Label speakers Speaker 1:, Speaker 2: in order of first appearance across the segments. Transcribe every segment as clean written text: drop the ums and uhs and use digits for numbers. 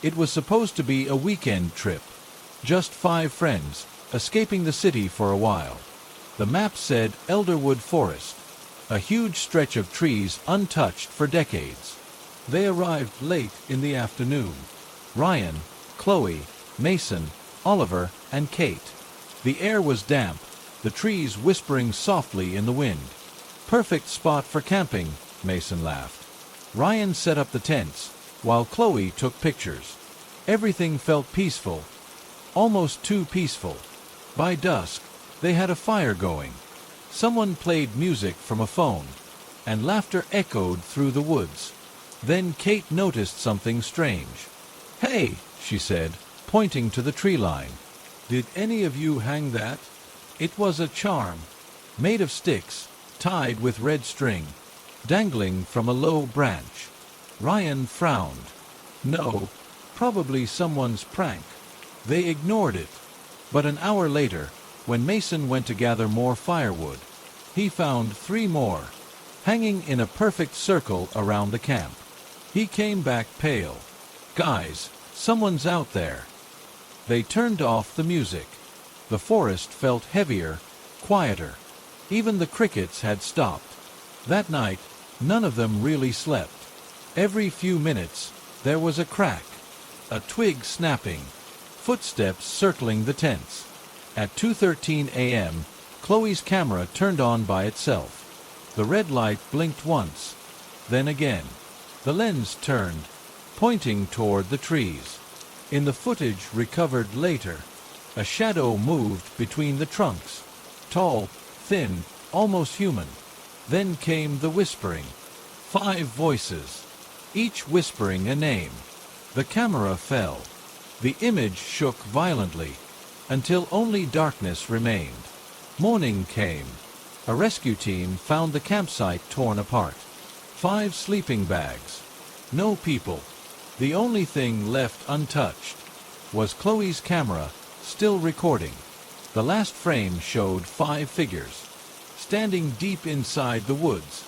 Speaker 1: It was supposed to be a weekend trip. Just 5 friends, escaping the city for a while. The map said Elderwood Forest, a huge stretch of trees untouched for decades. They arrived late in the afternoon. Ryan, Chloe, Mason, Oliver, and Kate. The air was damp, the trees whispering softly in the wind. Perfect spot for camping, Mason laughed. Ryan set up the tents, while Chloe took pictures. Everything felt peaceful, almost too peaceful. By dusk, they had a fire going. Someone played music from a phone, and laughter echoed through the woods. Then Kate noticed something strange. "Hey," she said, pointing to the tree line. "Did any of you hang that?" It was a charm, made of sticks, tied with red string, dangling from a low branch. Ryan frowned. No, probably someone's prank. They ignored it. But an hour later, when Mason went to gather more firewood, he found 3 more, hanging in a perfect circle around the camp. He came back pale. "Guys, someone's out there." They turned off the music. The forest felt heavier, quieter. Even the crickets had stopped. That night, none of them really slept. Every few minutes, there was a crack, a twig snapping, footsteps circling the tents. At 2:13 a.m., Chloe's camera turned on by itself. The red light blinked once, then again. The lens turned, pointing toward the trees. In the footage recovered later, a shadow moved between the trunks. Tall, thin, almost human. Then came the whispering. 5 voices, each whispering a name. The camera fell. The image shook violently, until only darkness remained. Morning came. A rescue team found the campsite torn apart. 5 sleeping bags. No people. The only thing left untouched was Chloe's camera, still recording. The last frame showed 5 figures, standing deep inside the woods,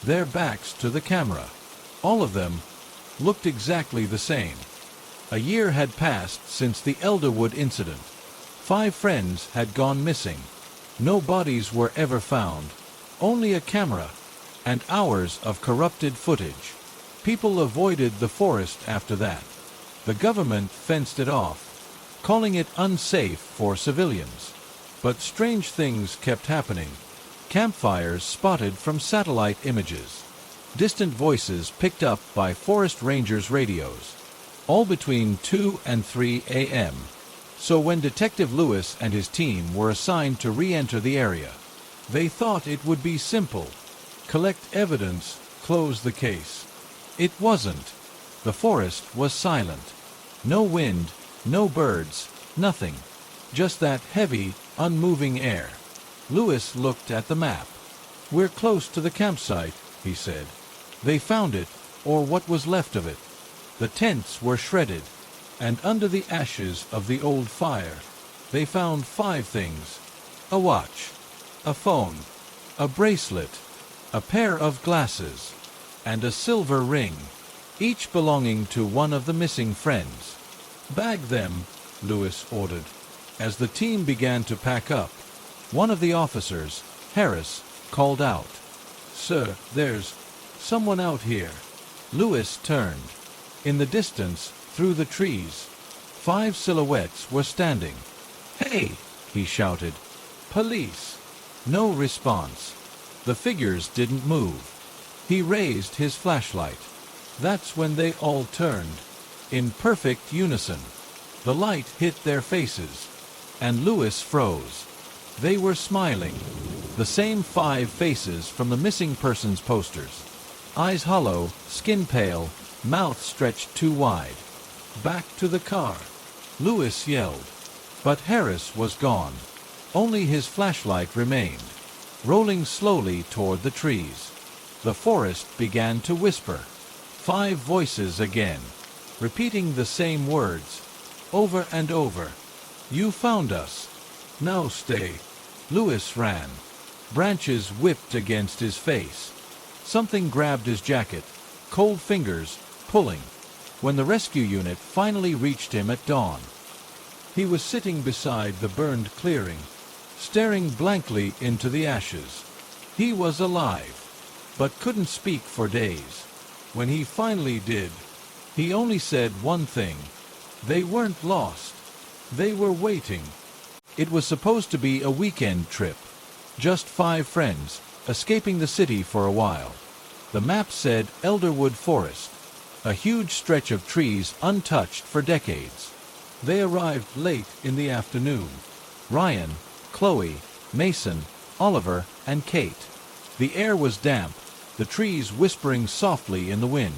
Speaker 1: their backs to the camera. All of them looked exactly the same. A year had passed since the Elderwood incident. 5 friends had gone missing. No bodies were ever found, only a camera, and hours of corrupted footage. People avoided the forest after that. The government fenced it off, calling it unsafe for civilians. But strange things kept happening. Campfires spotted from satellite images. Distant voices picked up by forest rangers' radios. All between 2 and 3 a.m. So when Detective Lewis and his team were assigned to re-enter the area, they thought it would be simple. Collect evidence, close the case. It wasn't. The forest was silent. No wind, no birds, nothing. Just that heavy, unmoving air. Lewis looked at the map. "We're close to the campsite," he said. They found it, or what was left of it. The tents were shredded, and under the ashes of the old fire, they found 5 things. A watch, a phone, a bracelet, a pair of glasses, and a silver ring, each belonging to one of the missing friends. "Bag them," Lewis ordered. As the team began to pack up, one of the officers, Harris, called out, "Sir, there's someone out here." Lewis turned. In the distance, through the trees, 5 silhouettes were standing. "Hey!" he shouted. "Police!" No response. The figures didn't move. He raised his flashlight. That's when they all turned, in perfect unison. The light hit their faces, and Lewis froze. They were smiling. The same 5 faces from the missing persons posters. Eyes hollow, skin pale, mouth stretched too wide. "Back to the car!" Lewis yelled. But Harris was gone. Only his flashlight remained, rolling slowly toward the trees. The forest began to whisper. 5 voices again, repeating the same words, over and over. "You found us. Now stay." Lewis ran. Branches whipped against his face. Something grabbed his jacket, cold fingers, pulling. when the rescue unit finally reached him at dawn. He was sitting beside the burned clearing, staring blankly into the ashes. He was alive, but couldn't speak for days. When he finally did, he only said one thing: they weren't lost. They were waiting. It was supposed to be a weekend trip. Just 5 friends, escaping the city for a while. The map said Elderwood Forest, a huge stretch of trees untouched for decades. They arrived late in the afternoon. Ryan, Chloe, Mason, Oliver, and Kate. The air was damp, the trees whispering softly in the wind.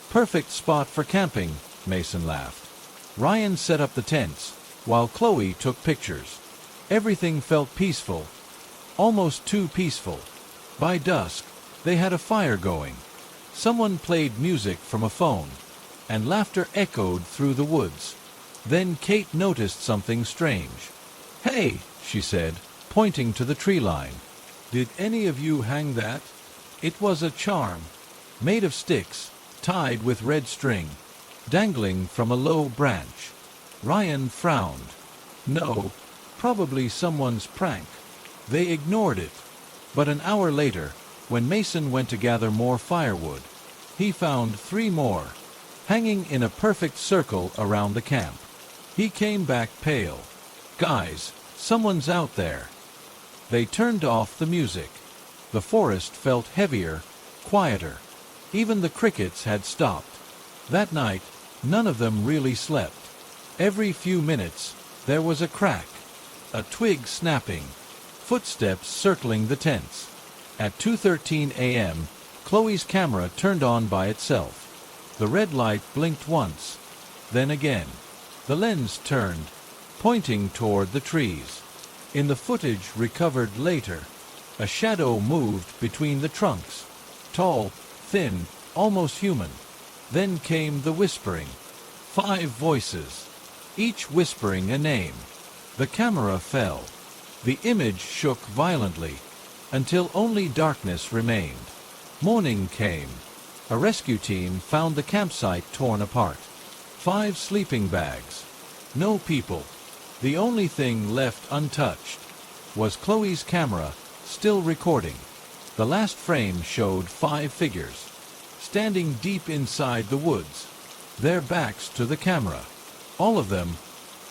Speaker 1: Perfect spot for camping, Mason laughed. Ryan set up the tents, while Chloe took pictures. Everything felt peaceful, almost too peaceful. By dusk, they had a fire going. Someone played music from a phone, and laughter echoed through the woods. Then Kate noticed something strange. "Hey," she said, pointing to the tree line. "Did any of you hang that?" It was a charm, made of sticks, tied with red string, dangling from a low branch. Ryan frowned. No, probably someone's prank. They ignored it. But an hour later, when Mason went to gather more firewood, he found 3 more, hanging in a perfect circle around the camp. He came back pale. "Guys, someone's out there." They turned off the music. The forest felt heavier, quieter. Even the crickets had stopped. That night, none of them really slept. Every few minutes, there was a crack, a twig snapping, footsteps circling the tents. At 2:13 a.m., Chloe's camera turned on by itself. The red light blinked once, then again. The lens turned, pointing toward the trees. In the footage recovered later, a shadow moved between the trunks. Tall, thin, almost human. Then came the whispering. 5 voices, each whispering a name. The camera fell. The image shook violently, until only darkness remained. Morning came. A rescue team found the campsite torn apart. 5 sleeping bags. No people. The only thing left untouched was Chloe's camera, still recording. The last frame showed 5 figures, standing deep inside the woods, their backs to the camera. All of them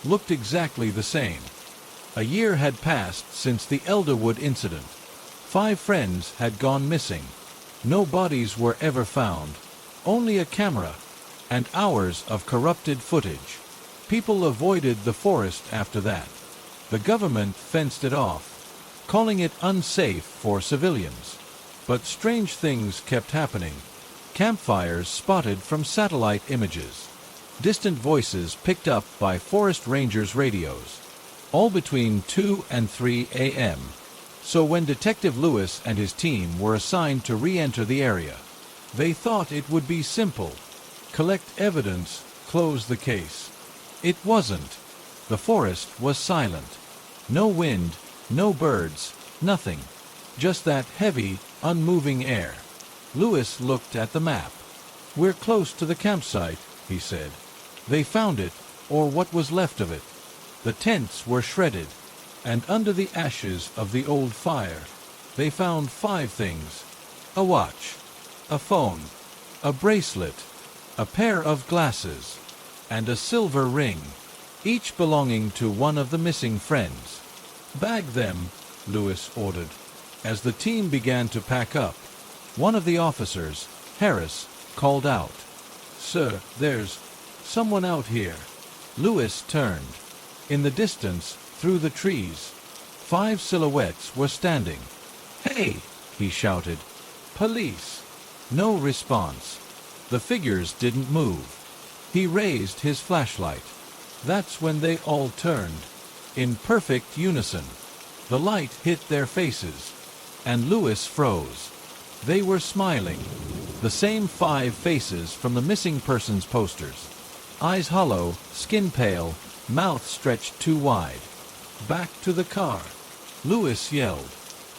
Speaker 1: looked exactly the same. A year had passed since the Elderwood incident. 5 friends had gone missing. No bodies were ever found, only a camera, and hours of corrupted footage. People avoided the forest after that. The government fenced it off, calling it unsafe for civilians. But strange things kept happening. Campfires spotted from satellite images. Distant voices picked up by forest rangers' radios. All between 2 and 3 a.m. So when Detective Lewis and his team were assigned to re-enter the area, they thought it would be simple. Collect evidence, close the case. It wasn't. The forest was silent. No wind, no birds, nothing. Just that heavy, unmoving air. Lewis looked at the map. "We're close to the campsite," he said. They found it, or what was left of it. The tents were shredded, and under the ashes of the old fire, they found 5 things: a watch, a phone, a bracelet, a pair of glasses, and a silver ring, each belonging to one of the missing friends. "Bag them," Lewis ordered. As the team began to pack up, one of the officers, Harris, called out, "Sir, there's someone out here." Lewis turned. In the distance, through the trees, 5 silhouettes were standing. "Hey!" he shouted. "Police!" No response. The figures didn't move. He raised his flashlight. That's when they all turned, in perfect unison. The light hit their faces, and Lewis froze. They were smiling. The same 5 faces from the missing persons posters. Eyes hollow, skin pale, mouth stretched too wide. "Back to the car!" Lewis yelled.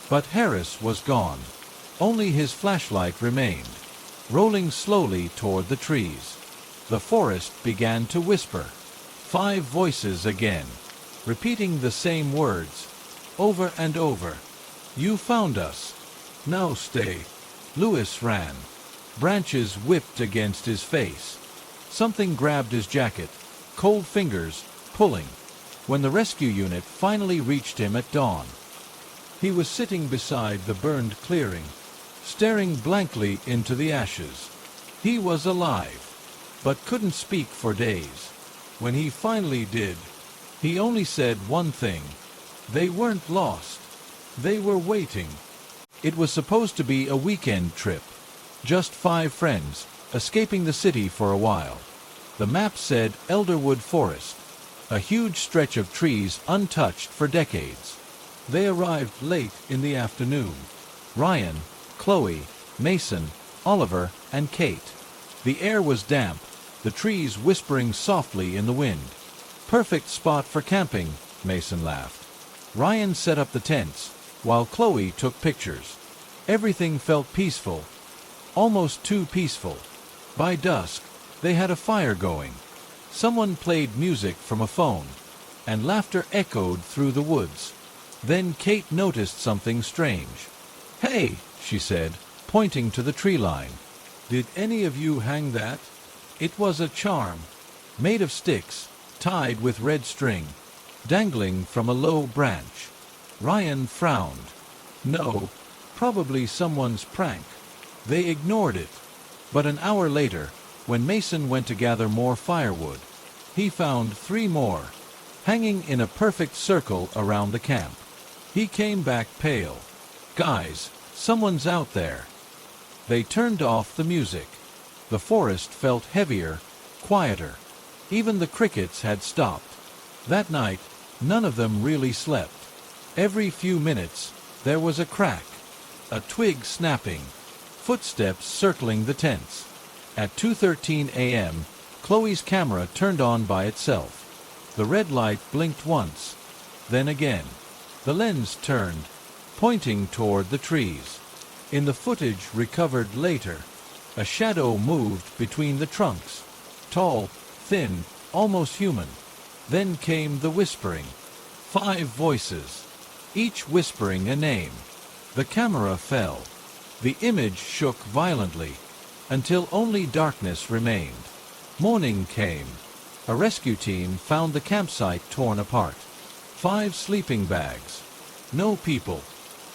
Speaker 1: But Harris was gone. Only his flashlight remained, rolling slowly toward the trees. The forest began to whisper. 5 voices again, repeating the same words, over and over. You found us. Now stay. Louis ran. Branches whipped against his face. Something grabbed his jacket, cold fingers, pulling. When the rescue unit finally reached him at dawn, he was sitting beside the burned clearing, staring blankly into the ashes. He was alive, but couldn't speak for days. When he finally did, he only said one thing. They weren't lost. They were waiting. It was supposed to be a weekend trip. Just 5 friends, escaping the city for a while. The map said Elderwood Forest, a huge stretch of trees untouched for decades. They arrived late in the afternoon. Ryan, Chloe, Mason, Oliver, and Kate. The air was damp, the trees whispering softly in the wind. Perfect spot for camping, Mason laughed. Ryan set up the tents, while Chloe took pictures. Everything felt peaceful, almost too peaceful. By dusk, they had a fire going. Someone played music from a phone, and laughter echoed through the woods. Then Kate noticed something strange. Hey, she said, pointing to the tree line. Did any of you hang that? It was a charm, made of sticks, tied with red string, dangling from a low branch. Ryan frowned. No, probably someone's prank. They ignored it. But an hour later, when Mason went to gather more firewood, he found 3 more, hanging in a perfect circle around the camp. He came back pale. Guys, someone's out there. They turned off the music. The forest felt heavier, quieter. Even the crickets had stopped. That night, none of them really slept. Every few minutes, there was a crack, a twig snapping, footsteps circling the tents. At 2:13 a.m., Chloe's camera turned on by itself. The red light blinked once, then again. The lens turned, pointing toward the trees. In the footage recovered later, a shadow moved between the trunks. Tall, thin, almost human. Then came the whispering. 5 voices, each whispering a name. The camera fell. The image shook violently, until only darkness remained. Morning came. A rescue team found the campsite torn apart. 5 sleeping bags. No people.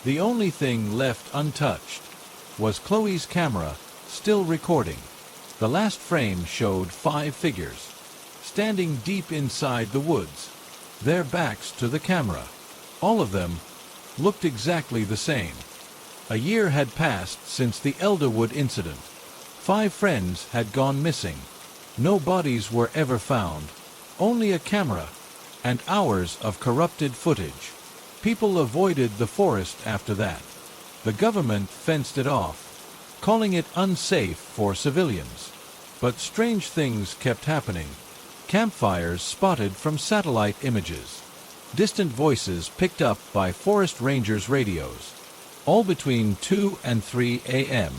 Speaker 1: The only thing left untouched was Chloe's camera, still recording. The last frame showed 5 figures, standing deep inside the woods, their backs to the camera. All of them looked exactly the same. A year had passed since the Elderwood incident. 5 friends had gone missing. No bodies were ever found, only a camera, and hours of corrupted footage. People avoided the forest after that. The government fenced it off, calling it unsafe for civilians. But strange things kept happening. Campfires spotted from satellite images. Distant voices picked up by forest rangers' radios. All between 2 and 3 a.m.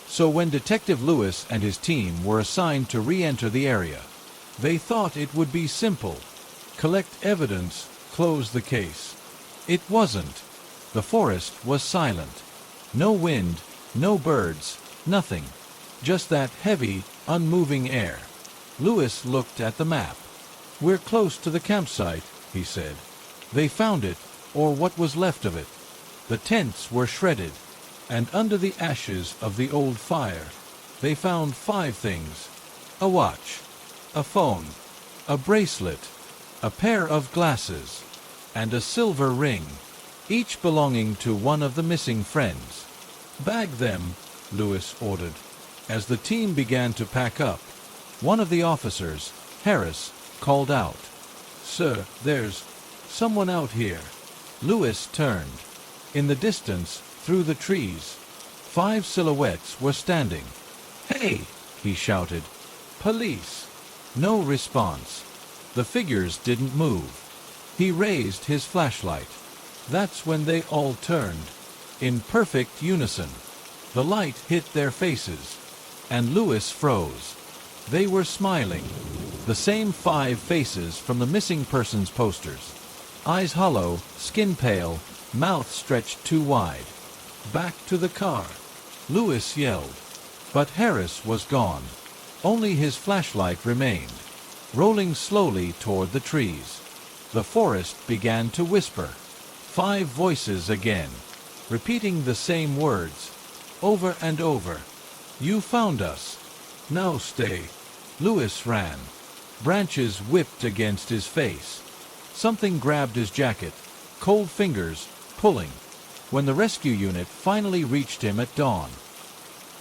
Speaker 1: So when Detective Lewis and his team were assigned to re-enter the area, they thought it would be simple. Collect evidence, close the case. It wasn't. The forest was silent. No wind, no birds, nothing. Just that heavy, unmoving air. Lewis looked at the map. We're close to the campsite, he said. They found it, or what was left of it. The tents were shredded, and under the ashes of the old fire, they found 5 things. A watch, a phone, a bracelet, a pair of glasses, and a silver ring, each belonging to one of the missing friends. Bag them, Lewis ordered. As the team began to pack up, one of the officers, Harris, called out, "Sir, there's someone out here." Lewis turned. In the distance, through the trees, 5 silhouettes were standing. "Hey!" he shouted. "Police!" No response. The figures didn't move. He raised his flashlight. That's when they all turned. In perfect unison. The light hit their faces, and Lewis froze. They were smiling. The same 5 faces from the missing persons posters. Eyes hollow, skin pale, mouth stretched too wide. "Back to the car," Lewis yelled. But Harris was gone. Only his flashlight remained, rolling slowly toward the trees. The forest began to whisper. 5 voices again, repeating the same words, over and over. "You found us. Now stay." Lewis ran. Branches whipped against his face. Something grabbed his jacket, cold fingers, pulling. When the rescue unit finally reached him at dawn,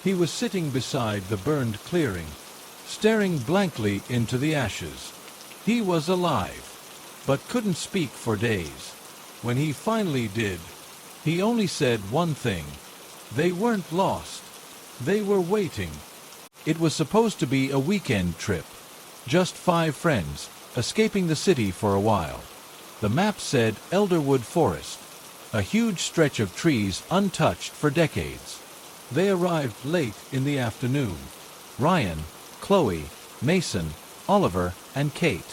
Speaker 1: he was sitting beside the burned clearing, staring blankly into the ashes. He was alive, but couldn't speak for days. When he finally did, he only said one thing. They weren't lost. They were waiting. It was supposed to be a weekend trip. Just 5 friends, escaping the city for a while. The map said Elderwood Forest, a huge stretch of trees untouched for decades. They arrived late in the afternoon. Ryan, Chloe, Mason, Oliver, and Kate.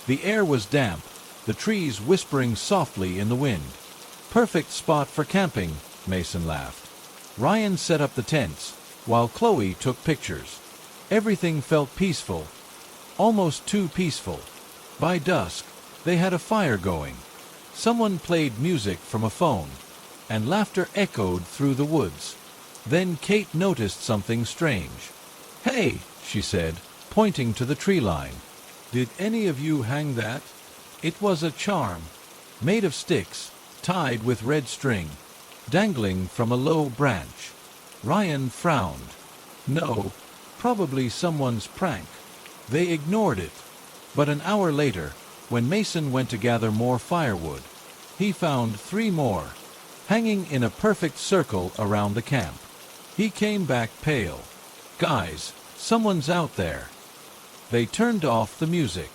Speaker 1: The air was damp, the trees whispering softly in the wind. "Perfect spot for camping," Mason laughed. Ryan set up the tents, while Chloe took pictures. Everything felt peaceful, almost too peaceful. By dusk, they had a fire going. Someone played music from a phone, and laughter echoed through the woods. Then Kate noticed something strange. "Hey," she said, pointing to the tree line. "Did any of you hang that?" It was a charm, made of sticks, tied with red string, dangling from a low branch. Ryan frowned. "No, probably someone's prank." They ignored it. But an hour later, when Mason went to gather more firewood, he found 3 more, hanging in a perfect circle around the camp. He came back pale. "Guys, someone's out there." They turned off the music.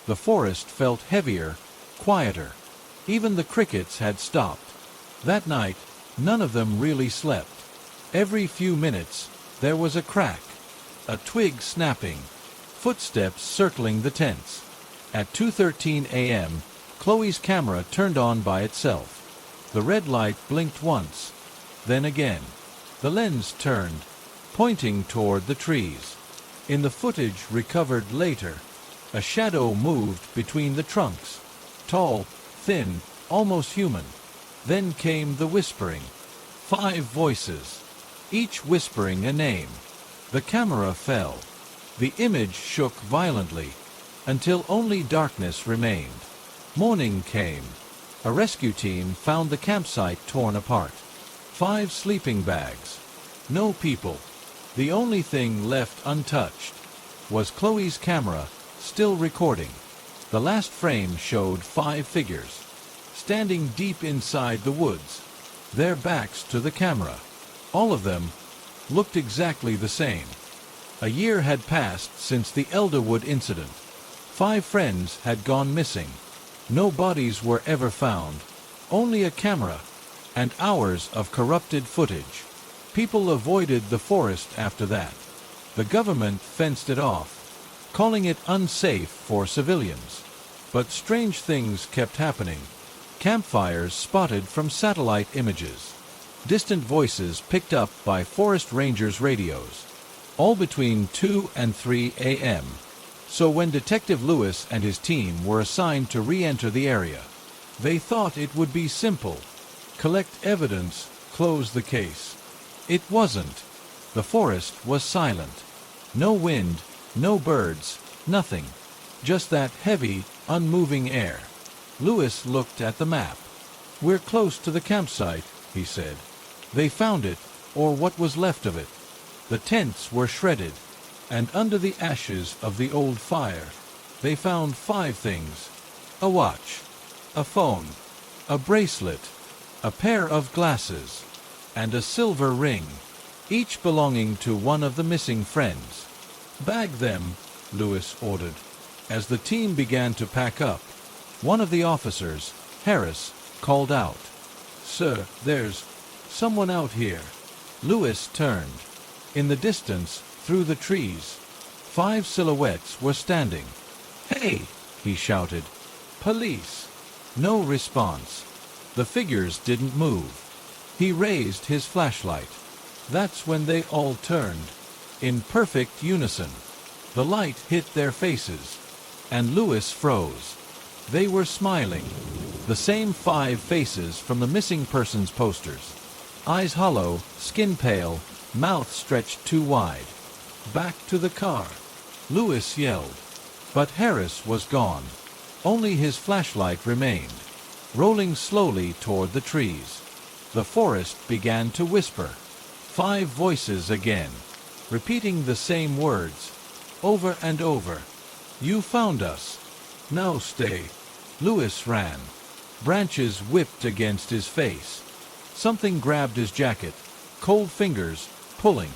Speaker 1: The forest felt heavier, quieter. Even the crickets had stopped. That night, none of them really slept. Every few minutes, there was a crack, a twig snapping, footsteps circling the tents. At 2:13 a.m., Chloe's camera turned on by itself. The red light blinked once, then again. The lens turned, pointing toward the trees. In the footage recovered later, a shadow moved between the trunks. Tall, thin, almost human. Then came the whispering. 5 voices, each whispering a name. The camera fell. The image shook violently, until only darkness remained. Morning came. A rescue team found the campsite torn apart. 5 sleeping bags. No people. The only thing left untouched was Chloe's camera, still recording. The last frame showed 5 figures, standing deep inside the woods, their backs to the camera. All of them looked exactly the same. A year had passed since the Elderwood incident. 5 friends had gone missing. No bodies were ever found, only a camera, and hours of corrupted footage. People avoided the forest after that. The government fenced it off, calling it unsafe for civilians. But strange things kept happening. Campfires spotted from satellite images. Distant voices picked up by forest rangers' radios. All between 2 and 3 a.m. So when Detective Lewis and his team were assigned to re-enter the area, they thought it would be simple. Collect evidence, close the case. It wasn't. The forest was silent. No wind, no birds, nothing. Just that heavy, unmoving air. Lewis looked at the map. "We're close to the campsite," he said. They found it, or what was left of it. The tents were shredded, and under the ashes of the old fire, they found 5 things. A watch, a phone, a bracelet, a pair of glasses, and a silver ring, each belonging to one of the missing friends. "Bag them," Lewis ordered. As the team began to pack up, one of the officers, Harris, called out, "Sir, there's someone out here." Lewis turned. In the distance, through the trees, 5 silhouettes were standing. "Hey!" he shouted. "Police!" No response. The figures didn't move. He raised his flashlight. That's when they all turned. In perfect unison. The light hit their faces. And Louis froze. They were smiling. The same 5 faces from the missing persons posters. Eyes hollow, skin pale, mouth stretched too wide. "Back to the car!" Louis yelled. But Harris was gone. Only his flashlight remained, rolling slowly toward the trees. The forest began to whisper. 5 voices again, repeating the same words, over and over. "You found us. Now stay." Louis ran. Branches whipped against his face. Something grabbed his jacket, cold fingers, pulling.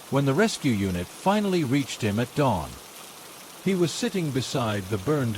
Speaker 1: When the rescue unit finally reached him at dawn, he was sitting beside the burned